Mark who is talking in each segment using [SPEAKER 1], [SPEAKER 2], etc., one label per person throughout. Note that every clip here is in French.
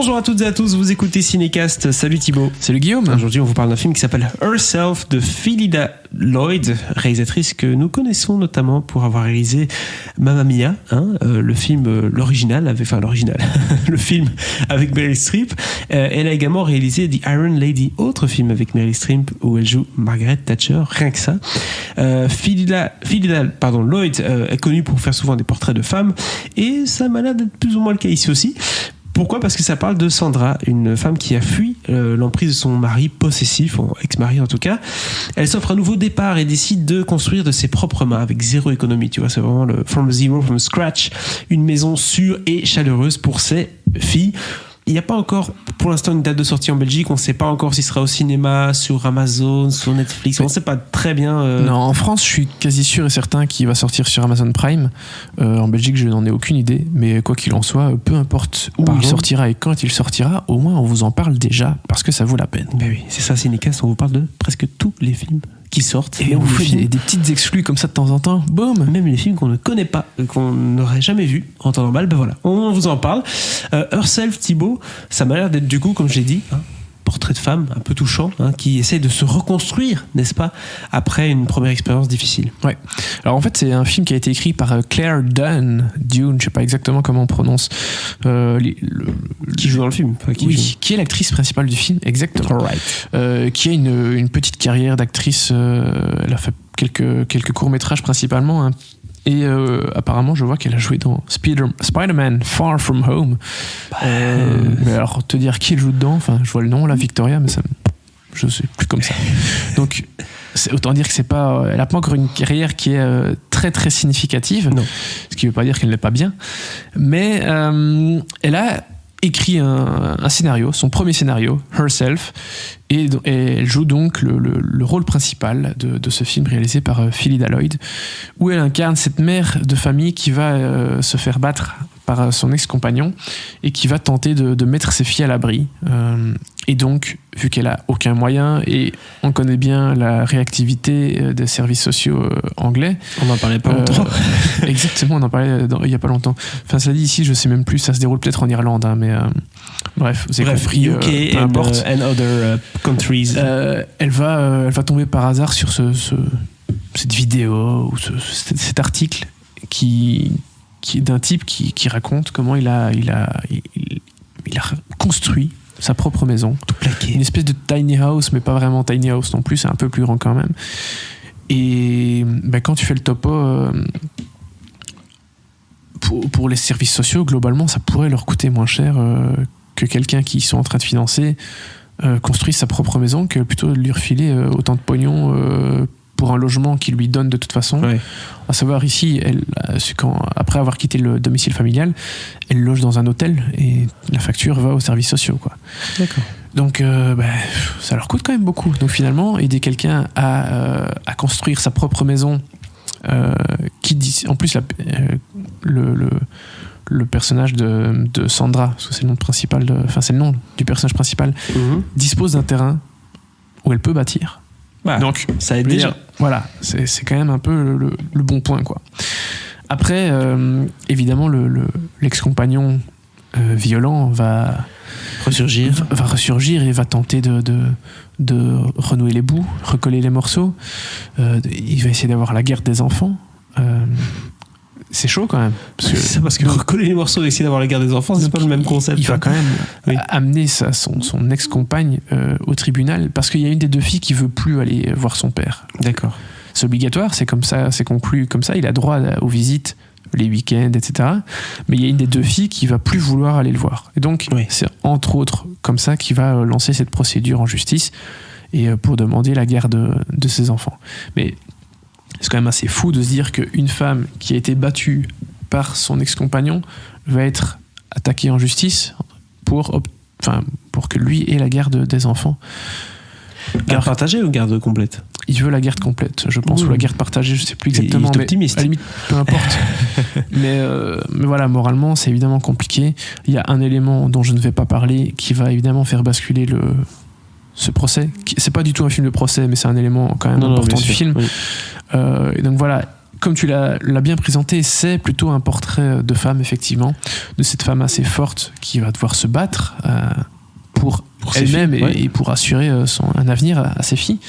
[SPEAKER 1] Bonjour à toutes et à tous, vous écoutez Cinécast. Salut Thibaut.
[SPEAKER 2] Salut Guillaume.
[SPEAKER 1] Aujourd'hui, on vous parle d'un film qui s'appelle Herself de Phyllida Lloyd, réalisatrice que nous connaissons notamment pour avoir réalisé Mamma Mia, le film, l'original, le film avec Meryl Streep. Elle a également réalisé The Iron Lady, autre film avec Meryl Streep où elle joue Margaret Thatcher, rien que ça. Phyllida Lloyd est connue pour faire souvent des portraits de femmes et ça m'a l'air d'être plus ou moins le cas ici aussi. Pourquoi ? Parce que ça parle de Sandra, une femme qui a fui l'emprise de son mari possessif, ou ex-mari en tout cas. Elle s'offre un nouveau départ et décide de construire de ses propres mains avec zéro économie. Tu vois, c'est vraiment le from zero, from scratch, une maison sûre et chaleureuse pour ses filles. Il n'y a pas encore, pour l'instant, une date de sortie en Belgique. On ne sait pas encore s'il sera au cinéma, sur Amazon, sur Netflix. On ne sait pas très bien.
[SPEAKER 2] Non, en France, je suis quasi sûr et certain qu'il va sortir sur Amazon Prime. En Belgique, je n'en ai aucune idée. Mais quoi qu'il en soit, peu importe où il sortira et quand il sortira, au moins on vous en parle déjà parce que ça vaut la peine.
[SPEAKER 1] Ben oui, c'est ça, Cinécast. On vous parle de presque tous les films qui sortent.
[SPEAKER 2] Et on vous fait des petites exclus comme ça de temps en temps. Boum.
[SPEAKER 1] Même les films qu'on ne connaît pas, qu'on n'aurait jamais vus en temps normal, ben voilà, on vous en parle. Herself, Thibaut, ça m'a l'air d'être du coup, comme je l'ai dit, portrait de femme un peu touchant, qui essaie de se reconstruire, n'est-ce pas, après une première expérience difficile.
[SPEAKER 2] Ouais. Alors en fait, c'est un film qui a été écrit par Claire Dune, je sais pas exactement comment on prononce.
[SPEAKER 1] Qui joue dans le film.
[SPEAKER 2] Qui est l'actrice principale du film, exactement. Qui a une petite carrière d'actrice. Elle a fait quelques courts-métrages principalement. Et apparemment, je vois qu'elle a joué dans Spider-Man Far From Home. Mais alors, te dire qui elle joue dedans, enfin, je vois le nom, là, Victoria, mais je sais plus comme ça. Donc, autant dire que elle n'a pas encore une carrière qui est très très significative. Non. Ce qui ne veut pas dire qu'elle n'est pas bien. Mais elle a écrit un scénario, son premier scénario, Herself, et elle joue donc le rôle principal de ce film réalisé par Phyllida Lloyd, où elle incarne cette mère de famille qui va se faire battre par son ex-compagnon et qui va tenter de mettre ses filles à l'abri. Et donc, vu qu'elle a aucun moyen, et on connaît bien la réactivité des services sociaux anglais.
[SPEAKER 1] On n'en parlait pas longtemps.
[SPEAKER 2] Exactement, on en parlait il n'y a pas longtemps. Enfin, ça dit ici, je sais même plus, ça se déroule peut-être en Irlande, mais bref, vous avez compris.
[SPEAKER 1] UK
[SPEAKER 2] peu importe.
[SPEAKER 1] and other countries.
[SPEAKER 2] Elle va tomber par hasard sur cette vidéo ou cet article qui est d'un type qui raconte comment il a construit sa propre maison,
[SPEAKER 1] tout plaqué. Une
[SPEAKER 2] espèce de tiny house, mais pas vraiment tiny house non plus, c'est un peu plus grand quand même. Et quand tu fais le topo, pour les services sociaux, globalement, ça pourrait leur coûter moins cher que quelqu'un qui sont en train de financer construise sa propre maison, que plutôt de lui refiler autant de pognon pour un logement qu'il lui donne de toute façon. Ouais. À savoir ici, après avoir quitté le domicile familial, elle loge dans un hôtel et la facture va aux services sociaux, quoi. D'accord. Donc ça leur coûte quand même beaucoup. Donc finalement, aider quelqu'un à construire sa propre maison, en plus le personnage de Sandra, parce que c'est le nom principal, c'est le nom du personnage principal, dispose d'un terrain où elle peut bâtir.
[SPEAKER 1] Bah, donc ça aide déjà.
[SPEAKER 2] Voilà, c'est quand même un peu le bon point, quoi. Après, évidemment, l'ex-compagnon violent va ressurgir et va tenter de renouer les bouts, recoller les morceaux. Il va essayer d'avoir la guerre des enfants. C'est chaud quand même.
[SPEAKER 1] Parce que recoller les morceaux et essayer d'avoir la guerre des enfants, c'est pas le même concept.
[SPEAKER 2] Il va quand même amener son ex-compagne au tribunal parce qu'il y a une des deux filles qui veut plus aller voir son père.
[SPEAKER 1] D'accord.
[SPEAKER 2] C'est obligatoire, c'est comme ça, c'est conclu comme ça. Il a droit aux visites les week-ends, etc. Mais il y a une des deux filles qui va plus vouloir aller le voir. Et donc, c'est entre autres comme ça qu'il va lancer cette procédure en justice et pour demander la garde de ses enfants. Mais c'est quand même assez fou de se dire qu'une femme qui a été battue par son ex-compagnon va être attaquée en justice pour que lui ait la garde des enfants.
[SPEAKER 1] Garde partagée ou garde complète ?
[SPEAKER 2] Il veut la garde complète, je pense, ou la garde partagée, je sais plus exactement.
[SPEAKER 1] Il est optimiste.
[SPEAKER 2] Mais à la limite, peu importe. mais voilà, moralement, c'est évidemment compliqué. Il y a un élément dont je ne vais pas parler qui va évidemment faire basculer ce procès. C'est pas du tout un film de procès, mais c'est un élément quand même important du film. Oui. Et donc voilà, comme tu l'as bien présenté, c'est plutôt un portrait de femme, effectivement, de cette femme assez forte qui va devoir se battre pour elle-même et pour assurer un avenir à ses filles,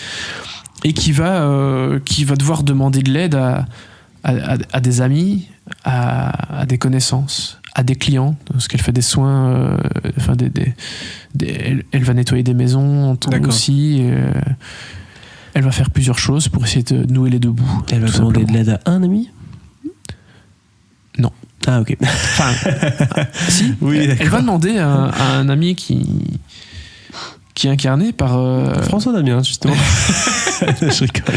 [SPEAKER 2] et qui va devoir demander de l'aide à des amis, à des connaissances, à des clients, parce qu'elle fait des soins, elle va nettoyer des maisons aussi. Elle va faire plusieurs choses pour essayer de nouer les deux bouts.
[SPEAKER 1] Elle va demander de l'aide à un ami ?
[SPEAKER 2] Non.
[SPEAKER 1] Ah, ok.
[SPEAKER 2] Enfin, si.
[SPEAKER 1] Oui,
[SPEAKER 2] elle va demander à un ami qui est incarné par...
[SPEAKER 1] François Damien, justement. Je rigole.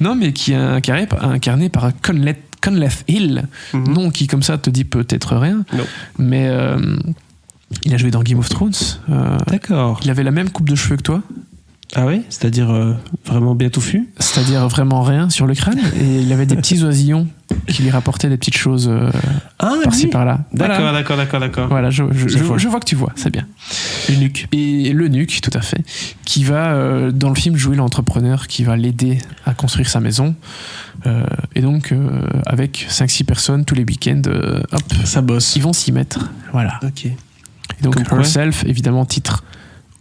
[SPEAKER 2] Non, mais qui est incarné par Conleth Hill, nom qui, comme ça, te dit peut-être rien.
[SPEAKER 1] Non.
[SPEAKER 2] Mais il a joué dans Game of Thrones.
[SPEAKER 1] D'accord.
[SPEAKER 2] Il avait la même coupe de cheveux que toi.
[SPEAKER 1] Ah oui ? C'est-à-dire vraiment bien touffu ?
[SPEAKER 2] C'est-à-dire vraiment rien sur le crâne. Et il avait des petits oisillons qui lui rapportaient des petites choses par-ci par-là.
[SPEAKER 1] D'accord,
[SPEAKER 2] voilà.
[SPEAKER 1] d'accord.
[SPEAKER 2] Voilà, je vois que tu vois, c'est bien.
[SPEAKER 1] L'eunuque.
[SPEAKER 2] Et l'eunuque, tout à fait, qui va, dans le film, jouer l'entrepreneur qui va l'aider à construire sa maison. Et donc, avec 5-6 personnes, tous les week-ends, hop,
[SPEAKER 1] ça bosse.
[SPEAKER 2] Ils vont s'y mettre. Voilà.
[SPEAKER 1] Ok.
[SPEAKER 2] Et donc, Herself, évidemment, titre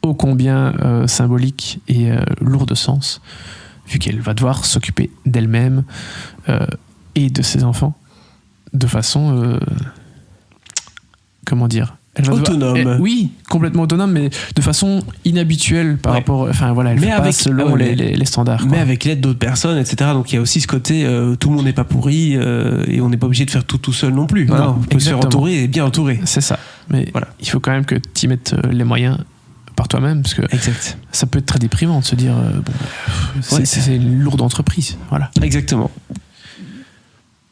[SPEAKER 2] ô combien symbolique et lourd de sens, vu qu'elle va devoir s'occuper d'elle-même et de ses enfants de façon comment dire,
[SPEAKER 1] autonome.
[SPEAKER 2] Oui, complètement autonome, mais de façon inhabituelle par rapport, enfin voilà, elle fait pas selon les standards,
[SPEAKER 1] mais avec l'aide d'autres personnes, etc. Donc il y a aussi ce côté tout le monde n'est pas pourri et on n'est pas obligé de faire tout seul non plus. Non, on peut se faire entourer et bien entourer.
[SPEAKER 2] C'est ça, mais voilà, il faut quand même que tu y mettes les moyens par toi-même, parce que ça peut être très déprimant de se dire c'est une lourde entreprise. Voilà.
[SPEAKER 1] Exactement.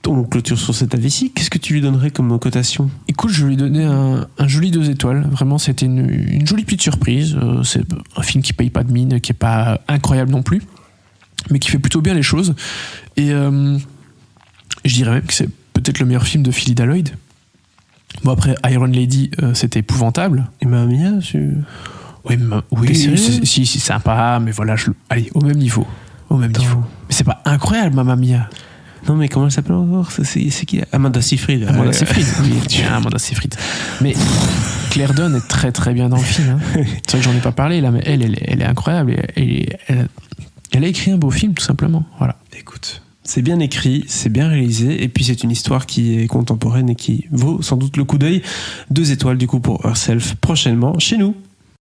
[SPEAKER 1] On clôture sur cet avis-ci. Qu'est-ce que tu lui donnerais comme cotation ?
[SPEAKER 2] Écoute, je lui donnais un joli 2 étoiles. Vraiment, c'était une jolie petite surprise. C'est un film qui paye pas de mine, qui est pas incroyable non plus, mais qui fait plutôt bien les choses. Et je dirais même que c'est peut-être le meilleur film de Phyllida Lloyd. Bon, après, Iron Lady, c'était épouvantable.
[SPEAKER 1] Et Mamma Mia,
[SPEAKER 2] oui, c'est sympa, mais voilà, allez, au même niveau. Mais c'est pas incroyable, Mamma Mia.
[SPEAKER 1] Non, mais comment elle s'appelle encore ? C'est qui ? Amanda Seyfried.
[SPEAKER 2] Amanda Seyfried. Mais Claire Dunn est très très bien dans le film. Hein. C'est vrai que j'en ai pas parlé là, mais elle est incroyable. Elle a écrit un beau film, tout simplement. Voilà.
[SPEAKER 1] Écoute, c'est bien écrit, c'est bien réalisé, et puis c'est une histoire qui est contemporaine et qui vaut sans doute le coup d'œil. 2 étoiles du coup pour Herself prochainement chez nous.